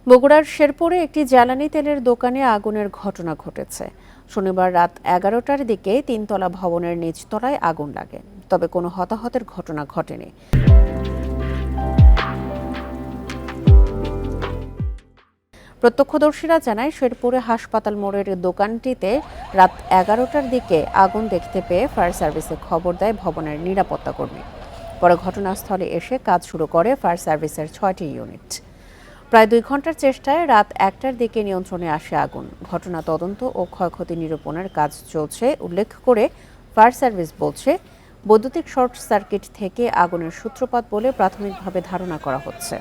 বগুড়ার শেরপুরে একটি জ্বালানি তেলের দোকানে আগুনের ঘটনা ঘটেছে। শনিবার রাত 11টার দিকে তিনতলা ভবনের নিচতলায় আগুন লাগে, তবে কোনো হতাহতের ঘটনা ঘটেনি। প্রত্যক্ষদর্শীরা জানায়, শেরপুরে হাসপাতাল মোড়ের দোকানটিতে রাত 11টার দিকে আগুন দেখতে পেয়ে ফায়ার সার্ভিসে খবর দেয় ভবনের নিরাপত্তা কর্মী। পরে ঘটনাস্থলে এসে কাজ শুরু করে ফায়ার সার্ভিসের 6টি ইউনিট। প্রায় 2 ঘন্টার চেষ্টায় রাত 1টার দিকে নিয়ন্ত্রণে আসে আগুন। ঘটনা তদন্ত ও ক্ষয়ক্ষতি নিরূপণের কাজ চলছে উল্লেখ করে ফায়ার সার্ভিস বলছে, বৈদ্যুতিক শর্ট সার্কিট থেকে আগুনের সূত্রপাত বলে প্রাথমিকভাবে ধারণা করা হচ্ছে।